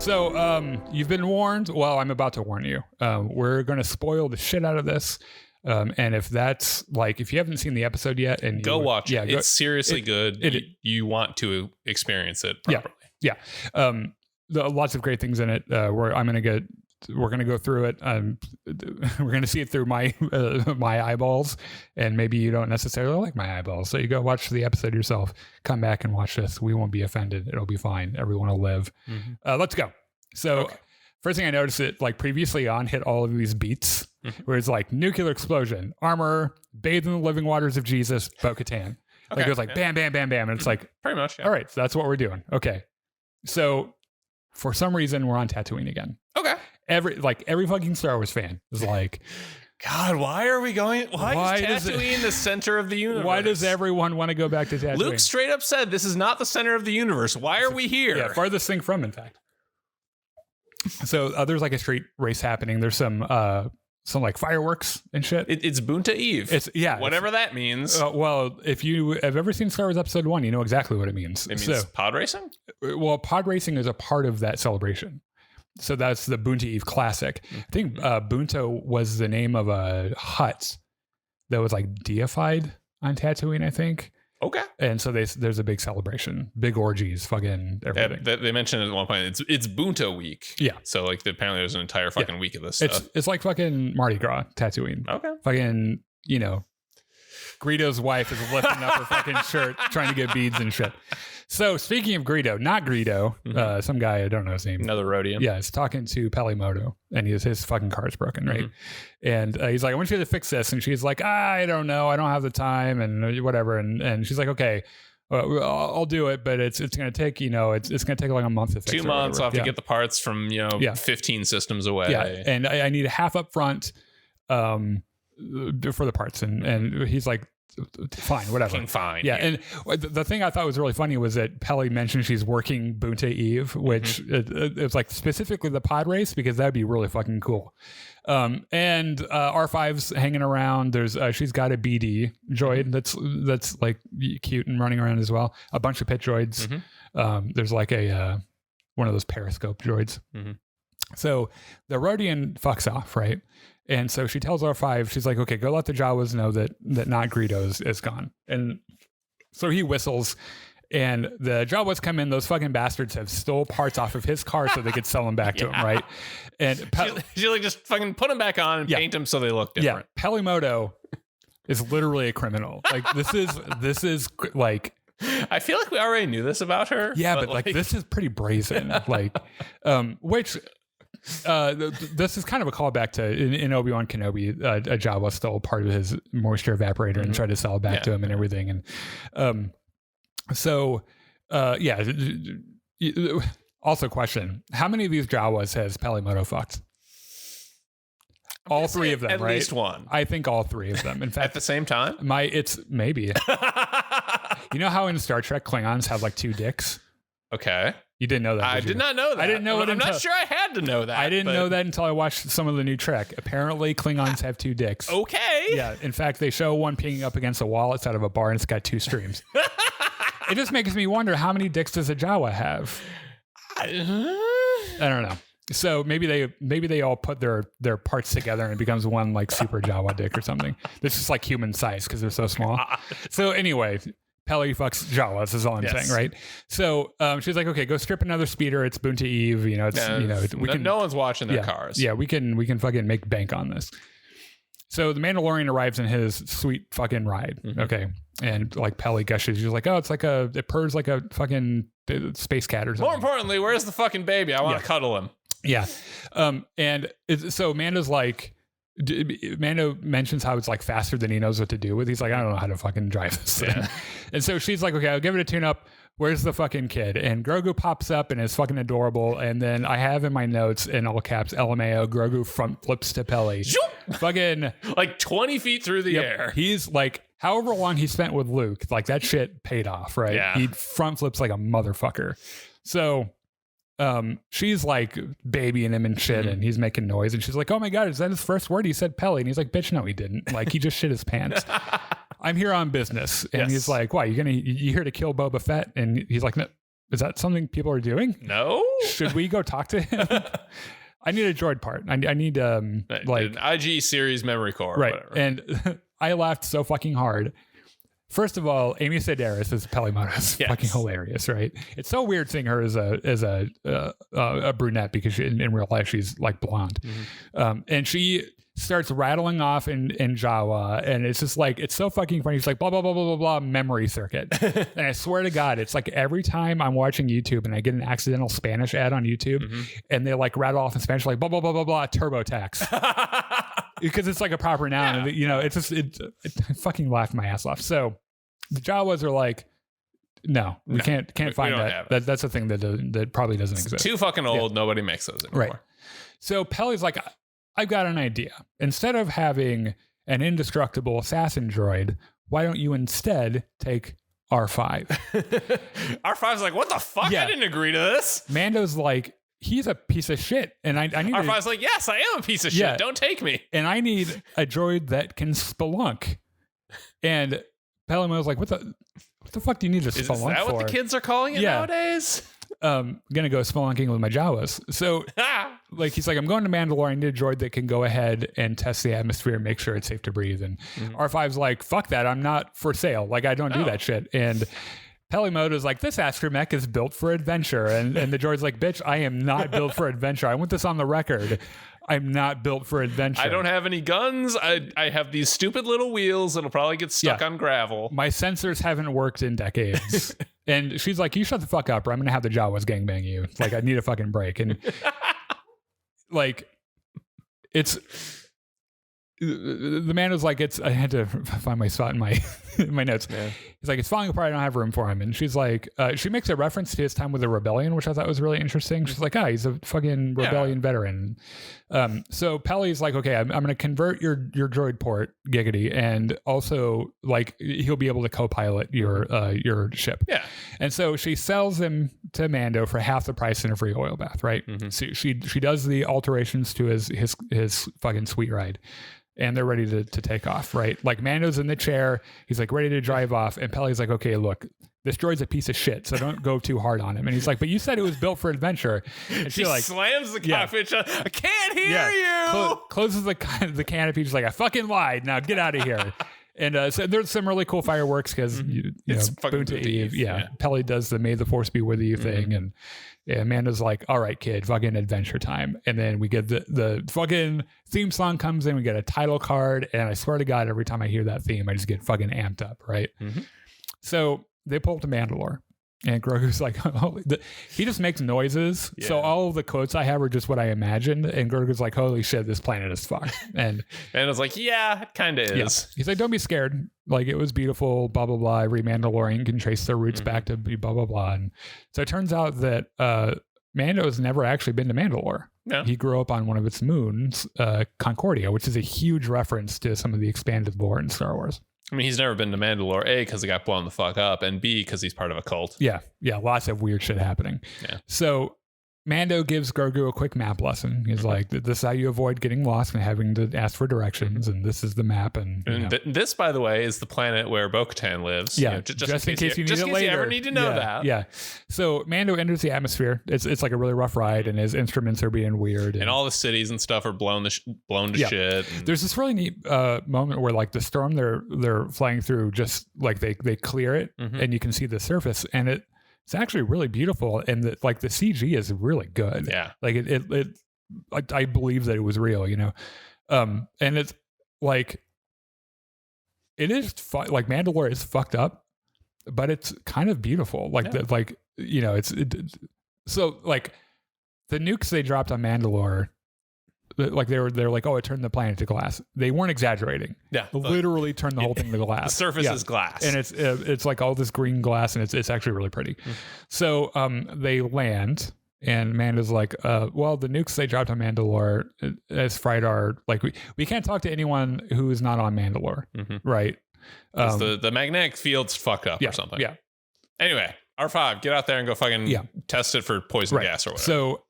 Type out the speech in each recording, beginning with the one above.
So you've been warned. Well, I'm about to warn you. We're going to spoil the shit out of this. And if that's like, if you haven't seen the episode yet, and go watch it. It's seriously good. You want to experience it properly. Yeah. Lots of great things in it. We're going to go through it. We're going to see it through my my eyeballs, and maybe you don't necessarily like my eyeballs. So you go watch the episode yourself. Come back and watch this. We won't be offended. It'll be fine. Everyone will live. Mm-hmm. Let's go. So first thing I noticed, it like previously on hit all of these beats where it's like nuclear explosion, armor, bathed in the living waters of Jesus, Bo-Katan. Like it goes like bam, bam, bam, bam, and it's like pretty much. Yeah. All right, so that's what we're doing. Okay, so for some reason we're on Tatooine again. Okay. Every fucking Star Wars fan is like, God, why are we going? Why is Tatooine the center of the universe? Why does everyone want to go back to Tatooine? Luke straight up said, "This is not the center of the universe. Why are we here?" Yeah, farthest thing from, in fact. So there's like a street race happening. There's some like fireworks and shit. It's Bunta Eve. Whatever that means. Well, if you have ever seen Star Wars Episode 1, you know exactly what it means. It means pod racing? Well, pod racing is a part of that celebration. So that's the Bunta Eve Classic. I think Bunta was the name of a hut that was like deified on Tatooine, I think. Okay. And so there's a big celebration, big orgies, fucking everything. They mentioned it at one point. It's Bunta week. Yeah. So like apparently there's an entire fucking week of this stuff. It's like fucking Mardi Gras, Tatooine. Okay. Fucking, Greedo's wife is lifting up her fucking shirt, trying to get beads and shit. So speaking of Greedo, not Greedo, some guy, I don't know his name. Another Rodian. Yeah, he's talking to Peli and his fucking car is broken, right? And he's like, I want you to fix this. And she's like, I don't know. I don't have the time and whatever. And she's like, okay, I'll do it, but it's going to take, it's going to take like a month to fix 2 months. I'll have to get the parts from, 15 systems away. Yeah, and I need a half up front for the parts. And he's like, fine, whatever. Fine. Yeah. And the thing I thought was really funny was that Peli mentioned she's working Bunta Eve, which it's like specifically the pod race, because that'd be really fucking cool. And R5's hanging around. There's she's got a BD droid that's like cute and running around as well. A bunch of pit droids. There's like a one of those periscope droids. So the Rodian fucks off, right? And so she tells R5, she's like, okay, go let the Jawas know that not Greedo is gone. And so he whistles, and the Jawas come in. Those fucking bastards have stole parts off of his car so they could sell them back to him, right? And she like just fucking put them back on and paint them so they look different. Yeah, Pelimoto is literally a criminal. Like this is like. I feel like we already knew this about her. Yeah, but like this is pretty brazen. Like, which. This is kind of a callback to in Obi-Wan Kenobi. A Jawa stole part of his moisture evaporator and tried to sell it back to him and everything. And also question: how many of these Jawas has Pelimoto fucked? All three of them, at right? At least one. I think all three of them. In fact, at the same time. It's maybe. You know how in Star Trek Klingons have like two dicks? Okay. You didn't know that. I did not know that. I didn't know it. I'm not sure I had to know that. I didn't know that until I watched some of the new Trek. Apparently, Klingons have two dicks. Okay. Yeah. In fact, they show one peeing up against a wall outside of a bar, and it's got two streams. It just makes me wonder, how many dicks does a Jawa have? I don't know. So maybe they all put their parts together and it becomes one like super Jawa dick or something. It's just like human size because they're so small. So anyway. Peli fucks Jawas is all I'm saying, right? So she's like, okay, go strip another speeder. It's Bunta Eve. No one's watching their cars. Yeah, we can fucking make bank on this. So the Mandalorian arrives in his sweet fucking ride. Okay. And like Peli gushes, she's like, oh, it purrs like a fucking space cat or something. More importantly, where's the fucking baby? I want to cuddle him. Yeah. So Mando's like, Mando mentions how it's like faster than he knows what to do with. He's like, I don't know how to fucking drive this thing. And so she's like, okay, I'll give it a tune up. Where's the fucking kid? And Grogu pops up and is fucking adorable. And then I have in my notes in all caps, LMAO, Grogu front flips to Peli. Fucking like 20 feet through the air. He's like, however long he spent with Luke, like that shit paid off, right? Yeah. He front flips like a motherfucker. So she's like babying him and shit, and he's making noise, and she's like, oh my god, is that his first word? He said Peli, and he's like, bitch, no he didn't. Like, he just shit his pants. I'm here on business. And he's like, why, you here to kill Boba Fett? And he's like, no, Is that something people are doing? No. Should we go talk to him? I need a droid part. I need like an IG series memory core, right? Whatever. And I laughed so fucking hard. First of all, Amy Sedaris as Peli Motto is fucking hilarious, right? It's so weird seeing her as a brunette because in real life she's like blonde, and she starts rattling off in Jawa, and it's just like, it's so fucking funny. She's like blah blah blah blah blah blah memory circuit, and I swear to God, it's like every time I'm watching YouTube and I get an accidental Spanish ad on YouTube, and they like rattle off in Spanish like blah blah blah blah blah TurboTax. Because it's like a proper noun, and it's just I fucking laughed my ass off. So the Jawas are like, no, we can't find that. That's a thing that probably doesn't exist. Too fucking old. Nobody makes those anymore. Right. So Peli's like, I've got an idea. Instead of having an indestructible assassin droid, why don't you instead take R5? R5's like, what the fuck? I didn't agree to this. Mando's like, he's a piece of shit, and I need. R5's like, yes, I am a piece of shit. Don't take me. And I need a droid that can spelunk. And Peli Motto's like, what the fuck do you need to spelunk for? Is that what the kids are calling it nowadays? Gonna go spelunking with my Jawas. So like he's like, I'm going to Mandalorian. I need a droid that can go ahead and test the atmosphere and make sure it's safe to breathe. And R5's like, fuck that, I'm not for sale. Like I don't do that shit. And Peli Motto's like, this astromech is built for adventure. And the droid's like, bitch, I am not built for adventure. I want this on the record. I'm not built for adventure. I don't have any guns. I have these stupid little wheels that'll probably get stuck on gravel. My sensors haven't worked in decades. And she's like, you shut the fuck up or I'm going to have the Jawas gangbang you. Like, I need a fucking break. And like, it's... The man was like, I had to find my spot in my my notes. Yeah. He's like, it's falling apart. I don't have room for him. And she's like, she makes a reference to his time with the rebellion, which I thought was really interesting. She's like, he's a fucking rebellion veteran. So Peli's like, okay, I'm going to convert your droid port, giggity, and also like he'll be able to co-pilot your ship. Yeah. And so she sells him to Mando for half the price in a free oil bath, right? So she does the alterations to his fucking sweet ride. And they're ready to take off, right? Like Mando's in the chair. He's like ready to drive off. And Peli's like, okay, look, this droid's a piece of shit, so don't go too hard on him. And he's like, but you said it was built for adventure. And she like slams the cockpit shut. I can't hear you. Closes the canopy. She's like, I fucking lied. Now get out of here. And so there's some really cool fireworks because you know, Boonta Eve. Yeah. Peli does the May the Force be with you thing. And Amanda's like, all right, kid, fucking adventure time. And then we get the fucking theme song comes in. We get a title card. And I swear to God, every time I hear that theme, I just get fucking amped up. Right. So they pull up to Mandalore. And Grogu's like, he just makes noises. Yeah. So all of the quotes I have are just what I imagined. And Grogu's like, holy shit, this planet is fucked. And it's like, yeah, it kind of is. Yeah. He's like, don't be scared. Like, it was beautiful, blah, blah, blah. Every Mandalorian can trace their roots back to blah, blah, blah. And so it turns out that Mando has never actually been to Mandalore. No. He grew up on one of its moons, Concordia, which is a huge reference to some of the expanded lore in Star Wars. I mean, he's never been to Mandalore, A, because he got blown the fuck up, and B, because he's part of a cult. Yeah, lots of weird shit happening. Yeah. So Mando gives Grogu a quick map lesson. He's like, this is how you avoid getting lost and having to ask for directions, and this is the map. And this, by the way, is the planet where Bo-Katan lives. Yeah, just in case you need it later. You ever need to know that. Yeah. So Mando enters the atmosphere. It's like a really rough ride, and his instruments are being weird. And all the cities and stuff are blown to shit. And there's this really neat moment where like the storm they're flying through, just like they clear it, and you can see the surface, and it's actually really beautiful, and the CG is really good. Yeah, like I believe that it was real, you know. And it's like it is like Mandalore is fucked up, but it's kind of beautiful. Like so like the nukes they dropped on Mandalore. Like they're like, oh, it turned the planet to glass. They weren't exaggerating. Yeah, literally turned the whole thing to glass. The surface is glass, and it's like all this green glass, and it's actually really pretty. So they land, and Mando's like, well, the nukes they dropped on Mandalore has fried our we can't talk to anyone who is not on Mandalore, right? The magnetic field's fucked up or something. Yeah. Anyway, R5, get out there and go fucking test it for poison gas or whatever. So.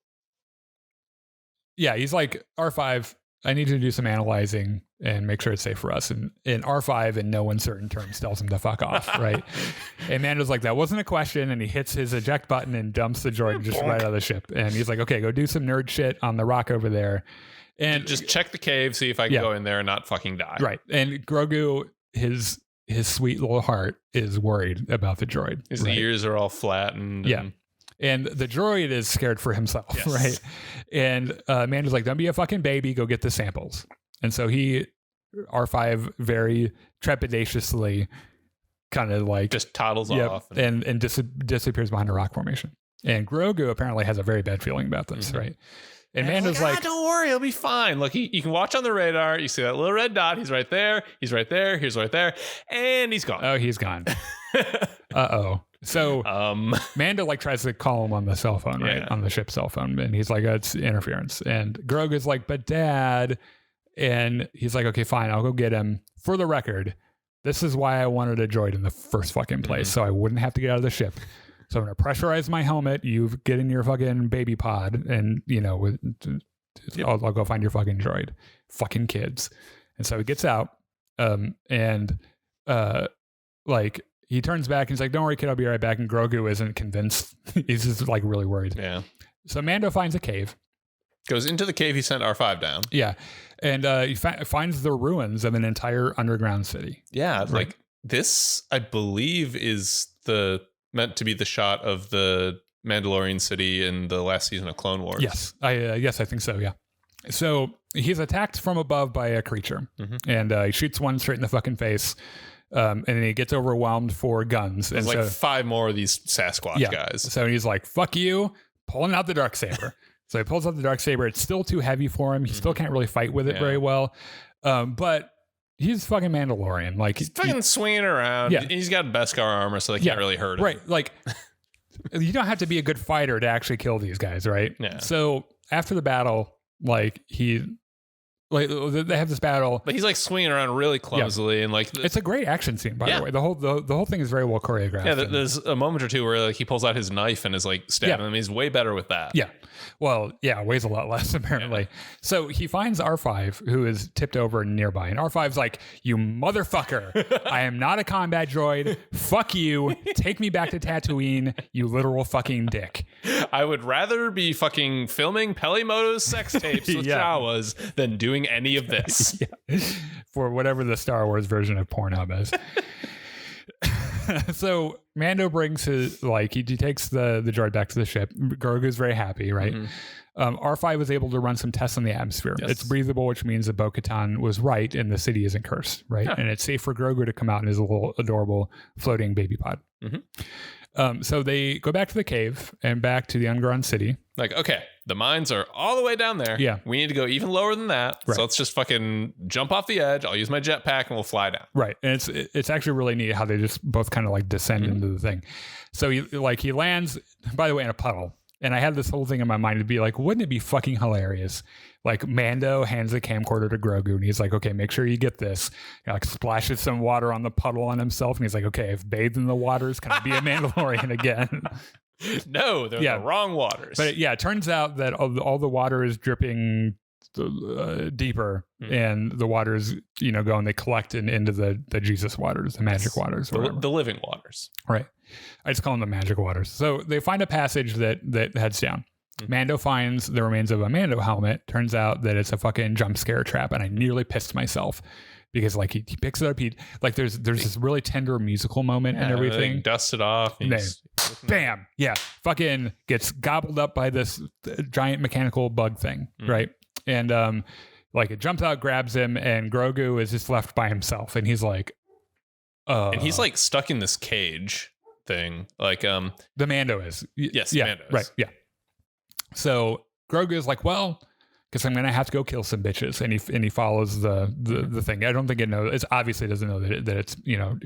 Yeah, he's like, R5, I need you to do some analyzing and make sure it's safe for us. And R5 in no uncertain terms tells him to fuck off, right? And Mando's like, that wasn't a question. And he hits his eject button and dumps the droid just right out of the ship. And he's like, okay, go do some nerd shit on the rock over there. And just check the cave, see if I can go in there and not fucking die. Right. And Grogu, his sweet little heart is worried about the droid. His ears are all flattened. Yeah. And the droid is scared for himself, right? And Mando's like, don't be a fucking baby, go get the samples. And so R5 very trepidatiously kind of like just toddles off and disappears behind a rock formation. And Grogu apparently has a very bad feeling about this, right? And Mando's like, don't worry, he'll be fine. Look, you can watch on the radar. You see that little red dot. He's right there. He's right there. He's right there. And he's gone. Oh, he's gone. Uh-oh. So Mando like tries to call him on the cell phone, right? On the ship's cell phone. And he's like, it's interference. And Grogu's like, but Dad. And he's like, okay, fine. I'll go get him. For the record, this is why I wanted a droid in the first fucking place. So I wouldn't have to get out of the ship. So I'm going to pressurize my helmet. You get in your fucking baby pod and, I'll go find your fucking droid. Fucking kids. And so he gets out he turns back and he's like, don't worry, kid, I'll be right back. And Grogu isn't convinced. He's just like really worried. Yeah. So Mando finds a cave. Goes into the cave he sent R5 down. Yeah. And he finds the ruins of an entire underground city. Yeah. Right. Like this, I believe, is meant to be the shot of the Mandalorian city in the last season of Clone Wars. Yes. I think so. Yeah. So he's attacked from above by a creature and he shoots one straight in the fucking face. And then he gets overwhelmed for guns. There's and like 5 more of these Sasquatch guys. So he's like, fuck you, pulling out the Darksaber. So he pulls out the Darksaber. It's still too heavy for him. He still can't really fight with it very well. But he's fucking Mandalorian. Like he's fucking swinging around. Yeah. He's got Beskar armor, so they can't really hurt him. Right. Like you don't have to be a good fighter to actually kill these guys, right? Yeah. So after the battle, they have this battle, but he's like swinging around really clumsily, and like it's a great action scene, by the way. The whole thing is very well choreographed. Yeah, there's a moment or two where like he pulls out his knife and is like stabbing him. He's way better with that. Yeah, well, weighs a lot less apparently. So he finds R5, who is tipped over nearby, and R5's like, "You motherfucker! I am not a combat droid. Fuck you! Take me back to Tatooine, you literal fucking dick. I would rather be fucking filming Peli Moto's sex tapes with Jawas than doing any of this." For whatever the Star Wars version of Pornhub is. So Mando brings he takes the droid back to the ship. Grogu's very happy, right? R5 was able to run some tests in the atmosphere. Yes. It's breathable, which means that Bo-Katan was right and the city isn't cursed, right? And it's safe for Grogu to come out in his little adorable floating baby pod. So they go back to the cave and back to the underground city. Like, okay, the mines are all the way down there. Yeah. We need to go even lower than that. Right. So let's just fucking jump off the edge. I'll use my jetpack and we'll fly down. Right. And it's actually really neat how they just both kind of like descend into the thing. So he lands, by the way, in a puddle. And I had this whole thing in my mind to be like, wouldn't it be fucking hilarious? Like Mando hands the camcorder to Grogu and he's like, okay, make sure you get this. He like splashes some water on the puddle on himself. And he's like, okay, if bathed in the waters, can I be a Mandalorian again? No, they're the wrong waters. But it turns out that all the water is dripping deeper and the waters, go and they collect into the Jesus waters, the magic waters. The living waters. Right. I just call them the magic waters. So they find a passage that heads down. Mando finds the remains of a Mando helmet. Turns out that it's a fucking jump scare trap, and I nearly pissed myself because he picks it up. There's this really tender musical moment and everything. Like dust it off. Bam! Yeah, fucking gets gobbled up by this giant mechanical bug thing, right? And it jumps out, grabs him, and Grogu is just left by himself, and he's like, and he's like stuck in this cage thing, the Mando is. Yes, yeah, Mando is. Right, yeah. So Grogu is like, well, because I'm going to have to go kill some bitches. And he follows the thing. I don't think it knows. It obviously doesn't know that it's,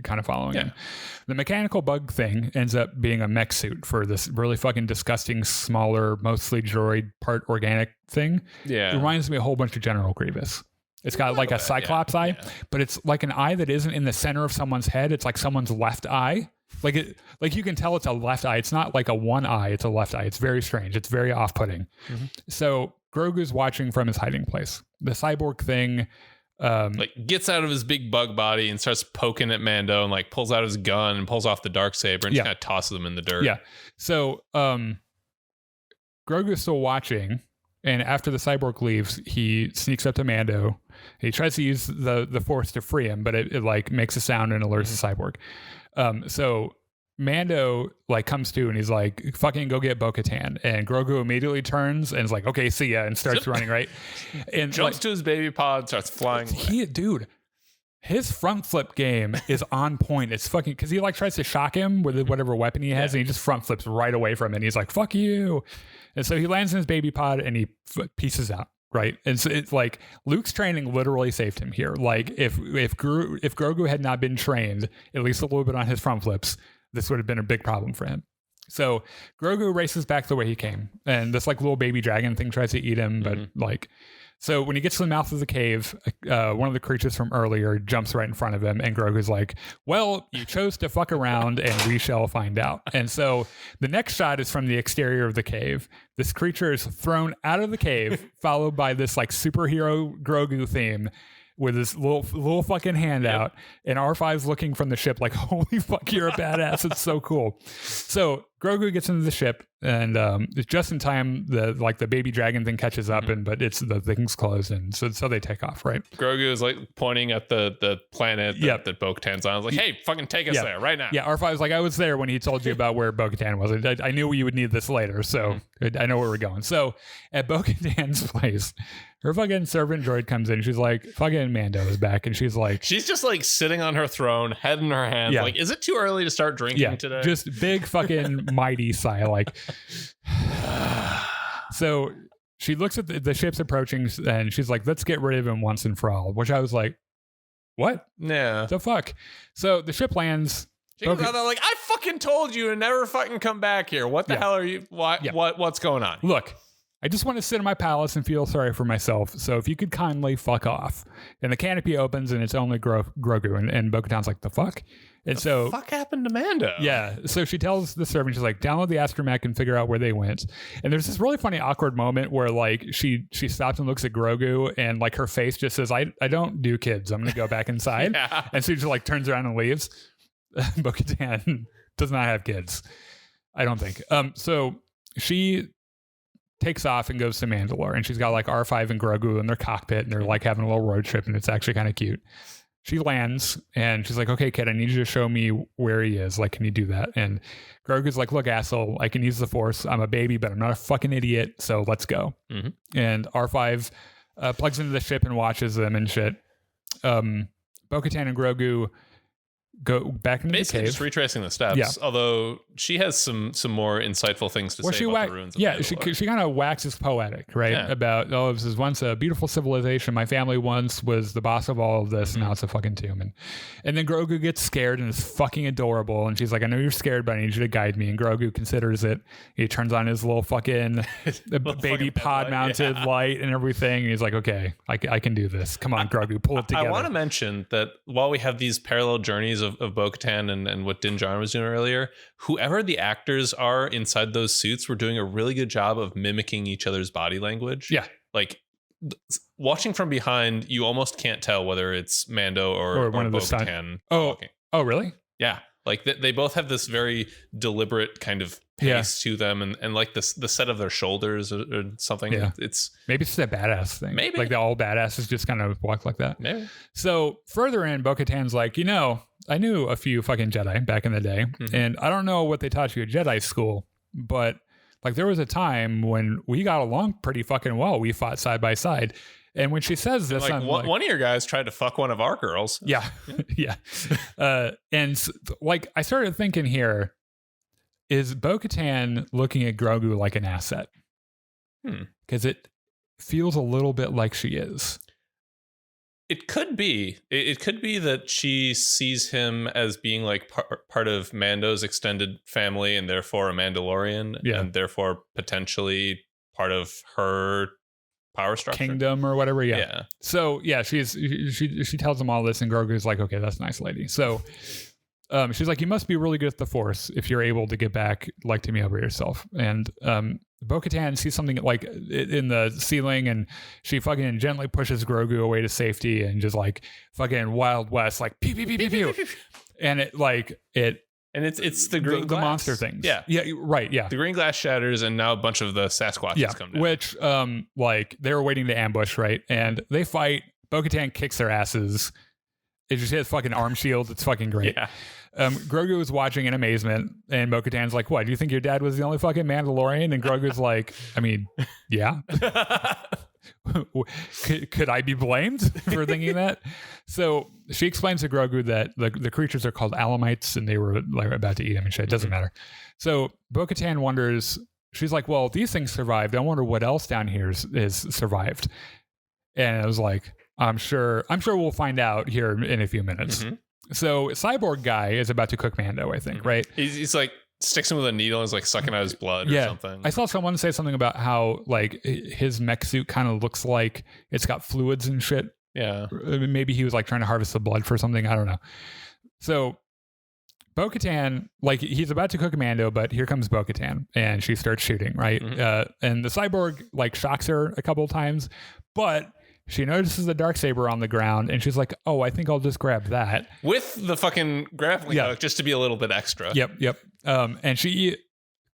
kind of following him. The mechanical bug thing ends up being a mech suit for this really fucking disgusting, smaller, mostly droid, part organic thing. Yeah. It reminds me a whole bunch of General Grievous. It's got like a Cyclops eye, but it's like an eye that isn't in the center of someone's head. It's like someone's left eye. Like you can tell it's a left eye. It's not like a one eye. It's a left eye. It's very strange. It's very off-putting. So Grogu's watching from his hiding place. The cyborg thing, like gets out of his big bug body and starts poking at Mando and like pulls out his gun and pulls off the Darksaber and just kind of tosses him in the dirt. Yeah. So Grogu's still watching, and after the cyborg leaves, he sneaks up to Mando. He tries to use the Force to free him, but it like makes a sound and alerts the cyborg. So Mando like comes to and he's like, fucking go get Bo-Katan. And Grogu immediately turns and is like, okay, see ya, and starts running, right? And jumps to his baby pod, starts flying away. Dude, his front flip game is on point. It's fucking, because he like tries to shock him with whatever weapon he has, and he just front flips right away from it. And he's like, fuck you. And so he lands in his baby pod and he pieces out. Right. And so it's like Luke's training literally saved him here. Like if Grogu had not been trained at least a little bit on his front flips, this would have been a big problem for him. So Grogu races back the way he came, and this like little baby dragon thing tries to eat him. But like, so when he gets to the mouth of the cave, one of the creatures from earlier jumps right in front of him, and Grogu's like, well, you chose to fuck around and we shall find out. And so the next shot is from the exterior of the cave. This creature is thrown out of the cave, followed by this like superhero Grogu theme with his little fucking hand out, and R5's looking from the ship like, holy fuck, you're a badass. It's so cool. So Grogu gets into the ship, and it's just in time the baby dragon thing catches up, but it's the thing's closed, and so they take off, right? Grogu is like pointing at the planet that Bo-Katan's on. I was like, hey, fucking take us there right now. Yeah, R5's like, I was there when he told you about where Bo-Katan was. I knew you would need this later, so I know where we're going. So at Bo-Katan's place, her fucking servant droid comes in. She's like, fucking Mando is back. And she's like... She's just like sitting on her throne, head in her hands. Like, is it too early to start drinking today? Just big fucking mighty sigh. Like... So she looks at the ship's approaching and she's like, let's get rid of him once and for all. Which I was like, what? Yeah. The fuck? So the ship lands... She goes out there like, I fucking told you to never fucking come back here. What the hell are you... What's going on? Look... I just want to sit in my palace and feel sorry for myself. So if you could kindly fuck off. And the canopy opens and it's only Grogu. And Bo-Katan's like, the fuck? And so... The fuck happened to Mando? Yeah. So she tells the servant, she's like, download the astromech and figure out where they went. And there's this really funny, awkward moment where like she stops and looks at Grogu and like her face just says, I don't do kids. I'm going to go back inside. And so she just like turns around and leaves. Bo-Katan does not have kids. I don't think. So she... takes off and goes to Mandalore, and she's got like R5 and Grogu in their cockpit, and they're like having a little road trip, and it's actually kind of cute. She lands and she's like, okay, kid, I need you to show me where he is. Like, can you do that? And Grogu's like, look, asshole, I can use the Force. I'm a baby, but I'm not a fucking idiot. So let's go. And R5 plugs into the ship and watches them and shit. Bo-Katan and Grogu go back into the cave. Just retracing the steps. Although she has some more insightful things to say about the ruins of Mandalore. She kind of waxes poetic, right? About, this was once a beautiful civilization. My family once was the boss of all of this, and now it's a fucking tomb. And then Grogu gets scared and is fucking adorable. And she's like, I know you're scared, but I need you to guide me. And Grogu considers it. He turns on his little fucking baby pod mounted light and everything. And he's like, okay, I can do this. Come on, Grogu, pull it together. I want to mention that while we have these parallel journeys of Bo-Katan and what Din Djarin was doing earlier, whoever the actors are inside those suits were doing a really good job of mimicking each other's body language. Yeah. Like watching from behind, you almost can't tell whether it's Mando or one of the Bo-Katan walking. Oh, really? Yeah. Like they both have this very deliberate kind of pace to them, and like the set of their shoulders or something. Yeah. It's maybe it's that badass thing. Maybe like the all badasses just kind of walk like that. Maybe. So further in, Bo-Katan's like, I knew a few fucking Jedi back in the day, and I don't know what they taught you at Jedi school, but like there was a time when we got along pretty fucking well. We fought side by side. And when she says this, like, one of your guys tried to fuck one of our girls. Yeah. Yeah. And like, I started thinking here, is Bo-Katan looking at Grogu like an asset? Because it feels a little bit like she is. It could be. It could be that she sees him as being like part of Mando's extended family and therefore a Mandalorian and therefore potentially part of her power structure, kingdom or whatever. So she tells him all this, and Grogu's like, okay, that's a nice lady. So She's like, you must be really good at the Force if you're able to get back like to me over yourself. And Bo-Katan sees something like in the ceiling, and she fucking gently pushes Grogu away to safety, and just like fucking Wild West, like pew pew pew pew pew, and it's the green glass. The monster things. Yeah, right. Yeah, the green glass shatters, and now a bunch of the Sasquatches come down. Which like they were waiting to ambush, right? And they fight. Bo-Katan kicks their asses. It just has fucking arm shields. It's fucking great. Yeah. Grogu is watching in amazement, and Bo-Katan's like, what, do you think your dad was the only fucking Mandalorian? And Grogu's like, I mean, yeah. could I be blamed for thinking that? So she explains to Grogu that the creatures are called Alamites, and they were like about to eat him and shit. It doesn't matter. So Bo-Katan wonders, she's like, well, these things survived. I wonder what else down here is survived. And I was like, I'm sure we'll find out here in a few minutes. Mm-hmm. So Cyborg guy is about to cook Mando, I think, right? He's like sticks him with a needle and is like sucking out his blood or something. I saw someone say something about how like his mech suit kind of looks like it's got fluids and shit. Yeah. Maybe he was like trying to harvest the blood for something. I don't know. So Bo-Katan, like he's about to cook Mando, but here comes Bo-Katan and she starts shooting, right? Mm-hmm. And the cyborg like shocks her a couple of times, but she notices the Darksaber on the ground, and she's like, oh, I think I'll just grab that. With the fucking grappling hook, just to be a little bit extra. Yep. And she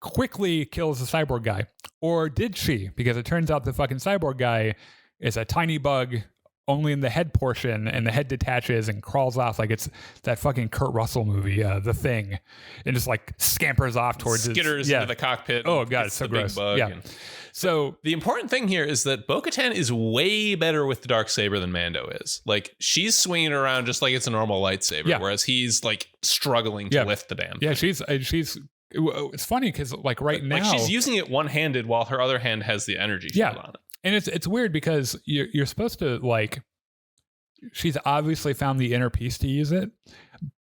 quickly kills the cyborg guy. Or did she? Because it turns out the fucking cyborg guy is a tiny bug only in the head portion, and the head detaches and crawls off like it's that fucking Kurt Russell movie, The Thing, and just like scampers off towards skitters into the cockpit. Oh god, it's so gross. So the important thing here is that Bo-Katan is way better with the Darksaber than Mando is. Like she's swinging around just like it's a normal lightsaber, whereas he's like struggling to lift the damn thing. Yeah, she's. It's funny because like now, like she's using it one-handed while her other hand has the energy shield on it. And it's weird because you're supposed to like, she's obviously found the inner peace to use it.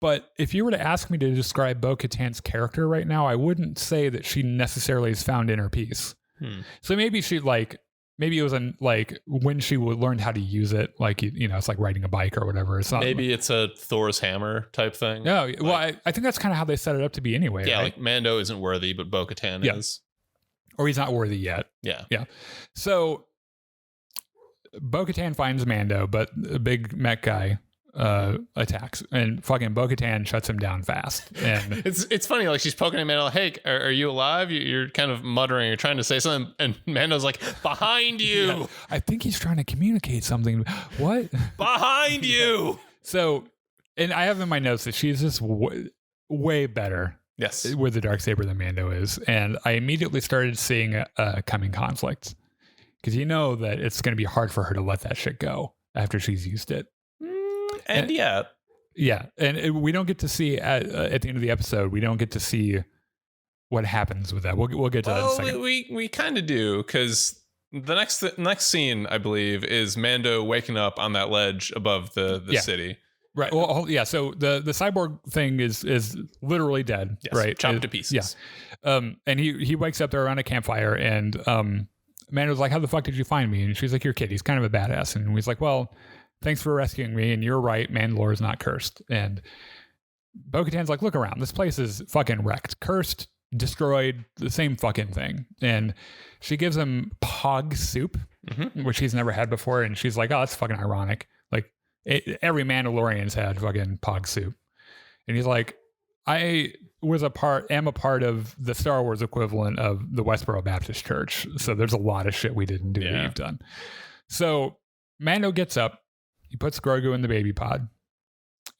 But if you were to ask me to describe Bo-Katan's character right now, I wouldn't say that she necessarily has found inner peace. So maybe maybe it was like when she learned how to use it, like, you know, it's like riding a bike or whatever. It's maybe it's a Thor's hammer type thing. No, well, I think that's kind of how they set it up to be anyway. Yeah, right? like Mando isn't worthy, but Bo-Katan is. Or he's not worthy yet. Yeah. So Bo-Katan finds Mando, but a big mech guy attacks, and fucking Bo-Katan shuts him down fast. And it's funny, like she's poking at Mando, like, hey, are you alive? You're kind of muttering, you're trying to say something, and Mando's like, behind you. Yeah, I think he's trying to communicate something. What? Behind you. So, and I have in my notes that she's just way better. Yes, with the Darksaber than Mando is, and I immediately started seeing a coming conflict, because you know that it's going to be hard for her to let that shit go after she's used it. And we don't get to see at the end of the episode. We don't get to see what happens with that. We'll get to that in a second. We kind of do, because the next scene, I believe, is Mando waking up on that ledge above the city. Right. Well, yeah. So the cyborg thing is literally dead. Yes, right. Chopped to pieces. Yeah. And he wakes up there around a campfire, and Mando's like, "How the fuck did you find me?" And she's like, "Your kid. He's kind of a badass." And he's like, "Well, thanks for rescuing me. And you're right. Mandalore's not cursed." And Bo-Katan's like, "Look around. This place is fucking wrecked, cursed, destroyed. The same fucking thing." And she gives him pog soup, which he's never had before. And she's like, "Oh, that's fucking ironic. Like." Every Mandalorian's had fucking pog soup. And he's like, I am a part of the Star Wars equivalent of the Westboro Baptist Church. So there's a lot of shit we didn't do that you've done. So Mando gets up, he puts Grogu in the baby pod,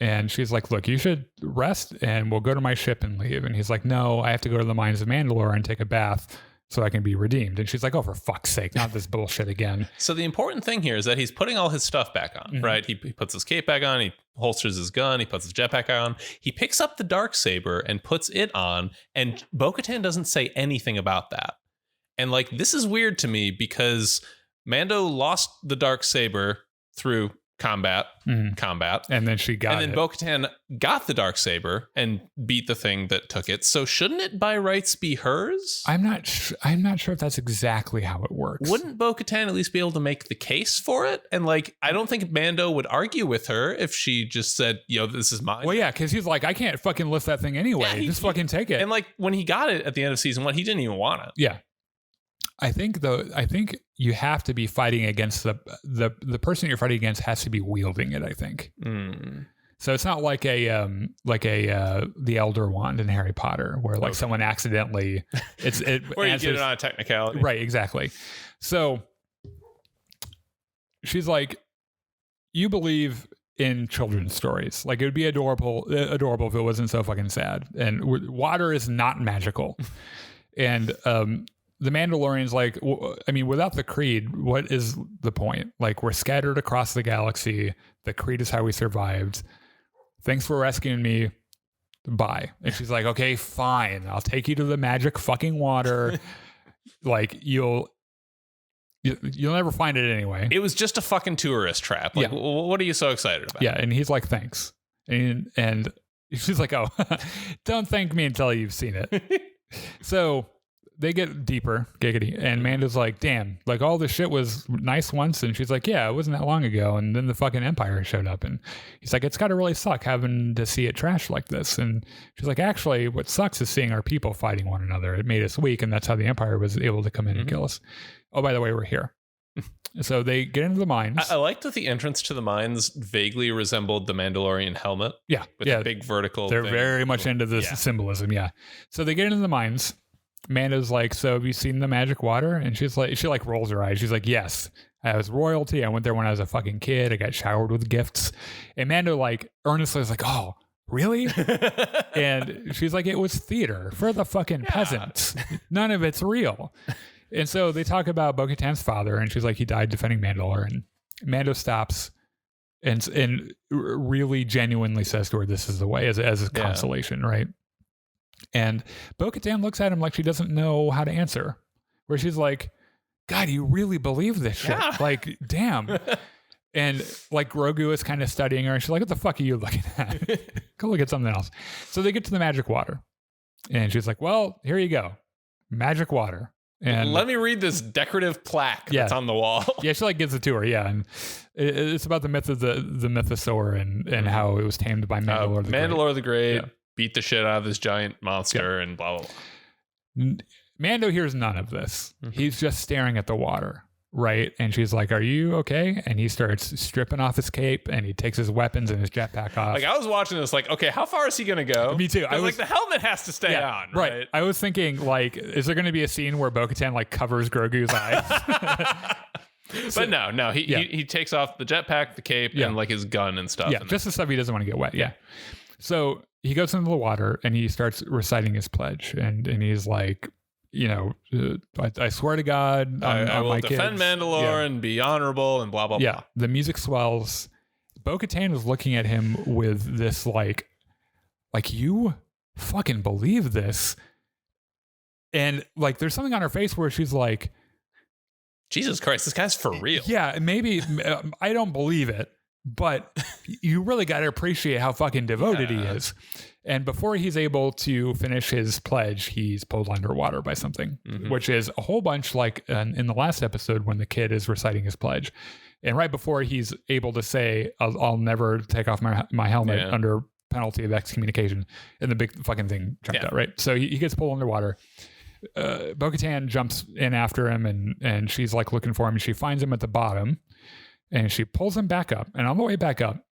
and she's like, look, you should rest and we'll go to my ship and leave. And he's like, no, I have to go to the mines of Mandalore and take a bath so I can be redeemed. And she's like, oh, for fuck's sake, not this bullshit again. So the important thing here is that he's putting all his stuff back on, right? He puts his cape back on, he holsters his gun, he puts his jetpack on, he picks up the Darksaber and puts it on, and Bo-Katan doesn't say anything about that. And like, this is weird to me because Mando lost the Darksaber through combat. And then she got it. And then Bo-Katan got the Darksaber and beat the thing that took it. So shouldn't it by rights be hers? I'm not sure if that's exactly how it works. Wouldn't Bo-Katan at least be able to make the case for it? And like, I don't think Mando would argue with her if she just said, yo, this is mine. Well, yeah, because he's like, I can't fucking lift that thing anyway. Just fucking take it. And like, when he got it at the end of season 1, he didn't even want it. Yeah. I think you have to be fighting against the person you're fighting against has to be wielding it, I think. So it's not like the Elder Wand in Harry Potter where like someone accidentally or you get it on a technicality. Right, exactly. So she's like, you believe in children's stories. Like it would be adorable if it wasn't so fucking sad. And water is not magical. And the Mandalorian's like, I mean, without the Creed, what is the point? Like, we're scattered across the galaxy. The Creed is how we survived. Thanks for rescuing me. Bye. And she's like, okay, fine. I'll take you to the magic fucking water. Like, you'll never find it anyway. It was just a fucking tourist trap. Like, what are you so excited about? Yeah, and he's like, thanks. And she's like, oh, don't thank me until you've seen it. So they get deeper, giggity, and Mando's like, damn, like all this shit was nice once, and she's like, yeah, it wasn't that long ago, and then the fucking Empire showed up, and he's like, it's gotta really suck having to see it trash like this, and she's like, actually, what sucks is seeing our people fighting one another. It made us weak, and that's how the Empire was able to come in and kill us. Oh, by the way, we're here. So they get into the mines. I liked that the entrance to the mines vaguely resembled the Mandalorian helmet. Yeah. With the big vertical They're thing. very much into this symbolism, So they get into the mines. Mando's like, so have you seen the magic water? And she's like, she like rolls her eyes. She's like, yes, I was royalty. I went there when I was a fucking kid. I got showered with gifts. And Mando like earnestly is like, oh, really? And she's like, it was theater for the fucking peasants. None of it's real. And so they talk about Bo-Katan's father, and she's like, he died defending Mandalore. And Mando stops and really genuinely says to her, this is the way, as a consolation, right? And Bo-Katan looks at him like she doesn't know how to answer, where she's like, God, you really believe this shit? Yeah. Like, damn. And like Grogu is kind of studying her, and she's like, what the fuck are you looking at? Go look at something else. So they get to the magic water, and she's like, well, here you go. Magic water. And let me read this decorative plaque that's on the wall. Yeah, she like gives it to her. Yeah, and it's about the myth of the mythosaur and how it was tamed by Mandalore the Great. Mandalore the Great beat the shit out of this giant monster and blah, blah, blah. Mando hears none of this. He's just staring at the water, right? And she's like, are you okay? And he starts stripping off his cape, and he takes his weapons and his jetpack off. Like, I was watching this like, okay, how far is he going to go? Me too. Like, the helmet has to stay on, right? I was thinking, like, is there going to be a scene where Bo-Katan, like, covers Grogu's eyes? But no, he takes off the jetpack, the cape, and, like, his gun and stuff. Yeah, just the stuff he doesn't want to get wet, So he goes into the water, and he starts reciting his pledge, and he's like, you know, I swear to God, I will defend Mandalore and be honorable and blah, blah, blah. Yeah, the music swells. Bo-Katan is looking at him with this like you fucking believe this? And like there's something on her face where she's like, Jesus Christ, this guy's for real. Yeah, maybe I don't believe it, but you really got to appreciate how fucking devoted he is. And before he's able to finish his pledge, he's pulled underwater by something, which is a whole bunch like in the last episode when the kid is reciting his pledge. And right before he's able to say, I'll never take off my helmet under penalty of excommunication. And the big fucking thing jumped out, right? So he gets pulled underwater. Bo-Katan jumps in after him and she's like looking for him. And she finds him at the bottom and she pulls him back up. And on the way back up,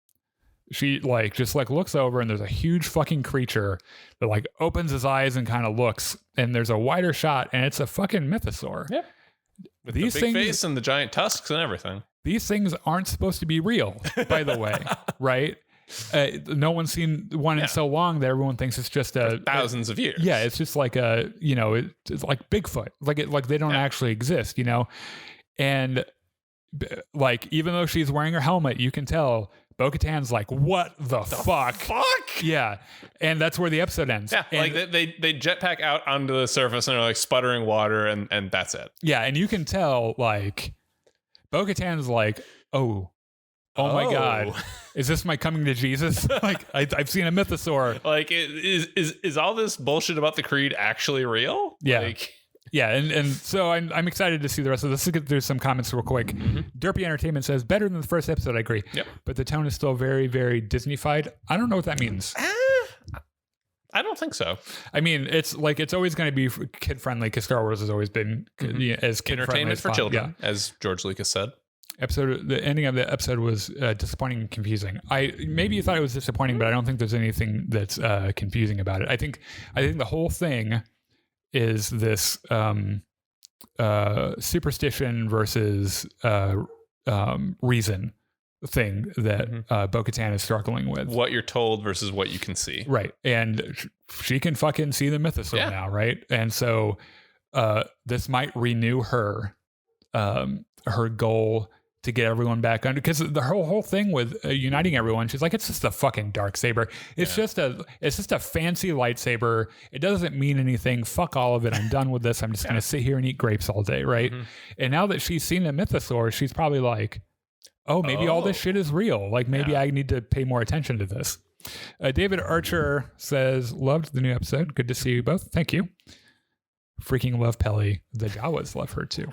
she like just like looks over and there's a huge fucking creature that like opens his eyes and kind of looks, and there's a wider shot and it's a fucking mythosaur. Yeah. With these the big face and the giant tusks and everything. These things aren't supposed to be real, by the way, right? No one's seen one in so long that everyone thinks it's just thousands of years. Yeah, it's just like it's like Bigfoot, like they don't actually exist, you know. And like even though she's wearing her helmet, you can tell Bo-Katan's like, what the fuck? Yeah. And that's where the episode ends. Yeah. And like they jetpack out onto the surface and are like sputtering water and that's it. Yeah. And you can tell like Bo-Katan's like, oh oh my God, is this my coming to Jesus? Like I've seen a mythosaur. Like is all this bullshit about the Creed actually real? Yeah. Like, yeah, and so I'm excited to see the rest of this. Let's get through some comments real quick. Derpy Entertainment says, better than the first episode, I agree. Yep. But the tone is still very, very Disney-fied. I don't know what that means. I don't think so. I mean, it's always going to be kid-friendly because Star Wars has always been as kid-friendly Entertainment as for children, as George Lucas said. The ending of the episode was disappointing and confusing. Maybe you thought it was disappointing, but I don't think there's anything that's confusing about it. I think the whole thing is this superstition versus reason thing that Bo-Katan is struggling with. What you're told versus what you can see. Right. And she can fucking see the mythosaur now, right? And so this might renew her goal to get everyone back under, because the whole thing with uniting everyone, she's like, it's just a fucking dark saber. It's just a fancy lightsaber. It doesn't mean anything. Fuck all of it. I'm done with this. I'm just gonna sit here and eat grapes all day, right? And now that she's seen the mythosaur, she's probably like, oh, maybe all this shit is real. Like maybe I need to pay more attention to this. David Archer says, loved the new episode. Good to see you both. Thank you. Freaking love Peli. The Jawas love her too.